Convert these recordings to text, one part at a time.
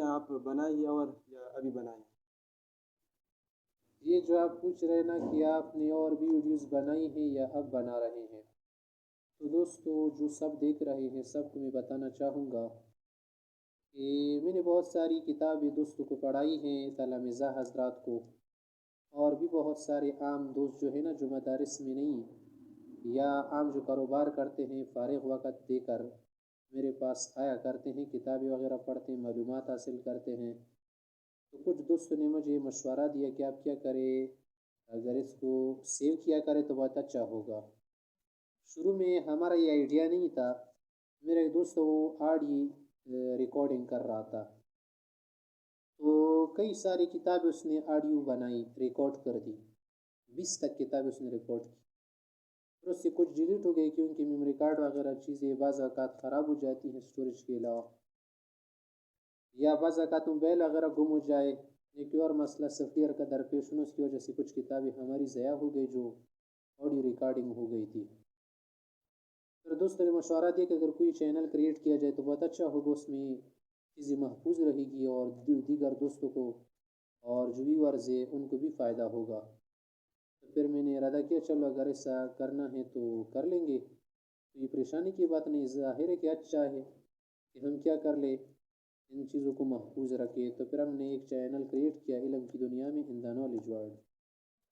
آپ بنائیے اور یا ابھی بنائیں؟ یہ جو آپ پوچھ رہے ہیں نا کہ آپ نے اور بھی ویڈیوز بنائی ہیں یا اب بنا رہے ہیں، تو دوستو جو سب دیکھ رہے ہیں سب کو میں بتانا چاہوں گا کہ میں نے بہت ساری کتابیں دوستوں کو پڑھائی ہیں، تلامذہ حضرات کو، اور بھی بہت سارے عام دوست جو ہے نا جو مدارس میں نہیں یا عام جو کاروبار کرتے ہیں فارغ وقت دے کر میرے پاس آیا کرتے ہیں، کتابیں وغیرہ پڑھتے ہیں، معلومات حاصل کرتے ہیں، تو کچھ دوستوں نے مجھے مشورہ دیا کہ آپ کیا کریں، اگر اس کو سیو کیا کرے تو بہت اچھا ہوگا۔ شروع میں ہمارا یہ آئیڈیا نہیں تھا، میرا ایک دوست وہ آڈیو ریکارڈنگ کر رہا تھا، تو کئی ساری کتابیں اس نے آڈیو بنائی، ریکارڈ کر دی، 20 تک کتابیں اس نے ریکارڈ کی، پھر اس سے کچھ ڈیلیٹ ہو گئی کیونکہ میموری کارڈ وغیرہ چیزیں بعض اوقات خراب ہو جاتی ہیں اسٹوریج کے علاوہ، یا بعض اوقات موبائل وغیرہ گم ہو جائے، ایک اور مسئلہ سافٹ ویئر کا درپیش ہونے، اس کی وجہ سے کچھ کتابیں ہماری ضائع ہو گئی جو آڈیو ریکارڈنگ ہو گئی تھی۔ پھر دوستوں نے مشورہ دیا کہ اگر کوئی چینل کریٹ کیا جائے تو بہت اچھا ہوگا، اس میں چیزیں محفوظ رہے گی اور دیگر دوستوں کو اور جو ویورز ہیں ان کو بھی فائدہ ہوگا۔ تو پھر میں نے ارادہ کیا چلو اگر ایسا کرنا ہے تو کر لیں گے، تو یہ پریشانی کی بات نہیں، ظاہر ہے کہ اچھا ہے کہ ہم کیا کر لیں، ان چیزوں کو محفوظ رکھے۔ تو پھر ہم نے ایک چینل کریٹ کیا علم کی دنیا میں، ان دا نالج ورلڈ،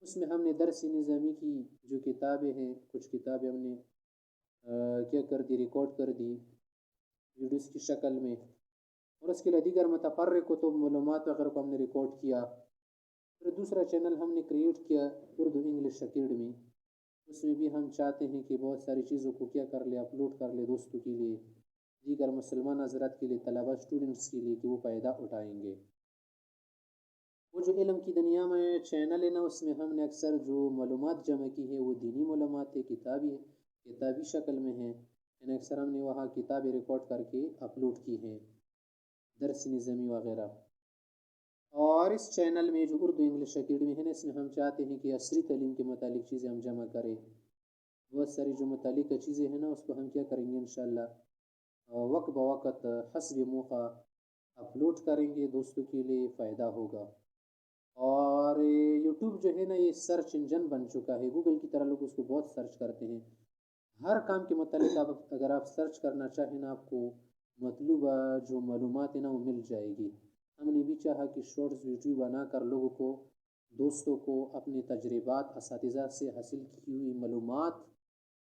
اس میں ہم نے درس نظامی کی جو کتابیں ہیں، کچھ کتابیں ہم نے کیا کر دی، ریکارڈ کر دی ویڈیوز کی شکل میں، اور اس کے لیے دیگر متفرق کتب معلومات وغیرہ کو ہم نے ریکارڈ کیا۔ پھر دوسرا چینل ہم نے کریٹ کیا اردو انگلش اکیڈمی، اس میں بھی ہم چاہتے ہیں کہ بہت ساری چیزوں کو کیا کر لے، اپلوڈ کر لے دوستوں کے لیے، دیگر مسلمان حضرات کے لیے، طلبہ اسٹوڈنٹس کے لیے کہ وہ فائدہ اٹھائیں گے۔ وہ جو علم کی دنیا میں چینل ہے نا، اس میں ہم نے اکثر جو معلومات جمع کی ہے وہ دینی معلومات ہے، کتابی شکل میں ہیں، یعنی اکثر ہم نے وہاں کتابیں ریکارڈ کر کے اپلوڈ کی ہیں، درس نظامی وغیرہ۔ اور اس چینل میں جو اردو انگلش اکیڈمی ہے نا، اس میں ہم چاہتے ہیں کہ عصری تعلیم کے متعلق چیزیں ہم جمع کریں، بہت ساری جو متعلقہ چیزیں ہیں نا اس کو ہم کیا کریں گے انشاءاللہ وقت بوقت حسب موقع اپلوڈ کریں گے، دوستوں کے لیے فائدہ ہوگا۔ اور یوٹیوب جو ہے نا یہ سرچ انجن بن چکا ہے، گوگل کی طرح لوگ اس کو بہت سرچ کرتے ہیں، ہر کام کے متعلق اگر آپ سرچ کرنا چاہیں نا، آپ کو مطلوبہ جو معلومات ہے نا وہ مل جائے گی۔ ہم نے بھی چاہا کہ شارٹس ویڈیو بنا کر لوگوں کو، دوستوں کو اپنے تجربات، اساتذہ سے حاصل کی ہوئی معلومات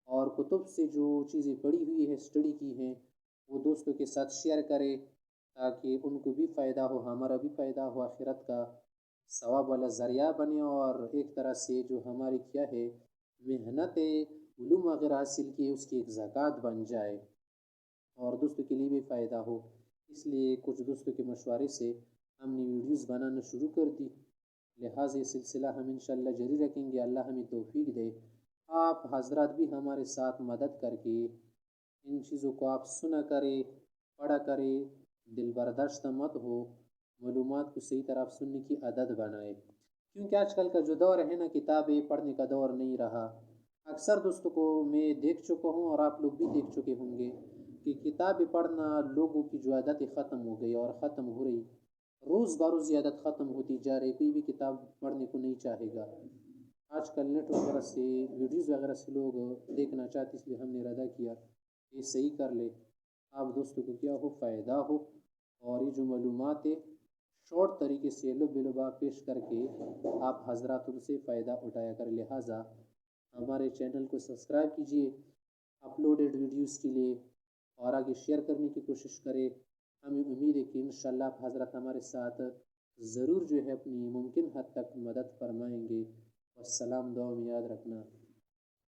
اور کتب سے جو چیزیں پڑھی ہوئی ہے، اسٹڈی کی ہیں، وہ دوستوں کے ساتھ شیئر کرے تاکہ ان کو بھی فائدہ ہو، ہمارا بھی فائدہ ہو، آخرت کا ثواب والا ذریعہ بنے، اور ایک طرح سے جو ہماری کیا ہے محنت علوم وغیرہ حاصل کی اس کی ایک زکوٰۃ بن جائے اور دوستوں کے لیے بھی فائدہ ہو۔ اس لیے کچھ دوستوں کے مشورے سے ہم نے ویڈیوز بنانا شروع کر دی، لہٰذا یہ سلسلہ ہم انشاءاللہ جاری رکھیں گے، اللہ ہمیں توفیق دے۔ آپ حضرات بھی ہمارے ساتھ مدد کر کے ان چیزوں کو آپ سنا کرے، پڑھا کرے، دل برداشتہ مت ہو، معلومات کو صحیح طرح سننے کی عادت بنائے، کیونکہ آج کل کا جو دور ہے نا کتابیں پڑھنے کا دور نہیں رہا۔ اکثر دوستوں کو میں دیکھ چکا ہوں اور آپ لوگ بھی دیکھ چکے ہوں گے کہ کتابیں پڑھنا لوگوں کی جو عادت ختم ہو گئی اور ختم ہو رہی، روز بروز یہ عادت ختم ہوتی جا رہی، کوئی بھی کتاب پڑھنے کو نہیں چاہے گا۔ آج کل نیٹ وغیرہ سے ویڈیوز وغیرہ سے لوگ دیکھنا چاہتے، اس لیے ہم نے ارادہ کیا یہ صحیح کر لے، آپ دوستوں کو کیا ہو فائدہ ہو، اور یہ جو معلومات ہے شارٹ طریقے سے لب لبا پیش کر کے آپ حضرات ان سے فائدہ اٹھایا کر۔ لہٰذا ہمارے چینل کو سبسکرائب کیجئے اپلوڈڈ ویڈیوز کے لیے، اور آگے شیئر کرنے کی کوشش کرے۔ ہمیں امید ہے کہ انشاءاللہ آپ حضرات ہمارے ساتھ ضرور جو ہے اپنی ممکن حد تک مدد فرمائیں گے۔ والسلام، دعا میں یاد رکھنا۔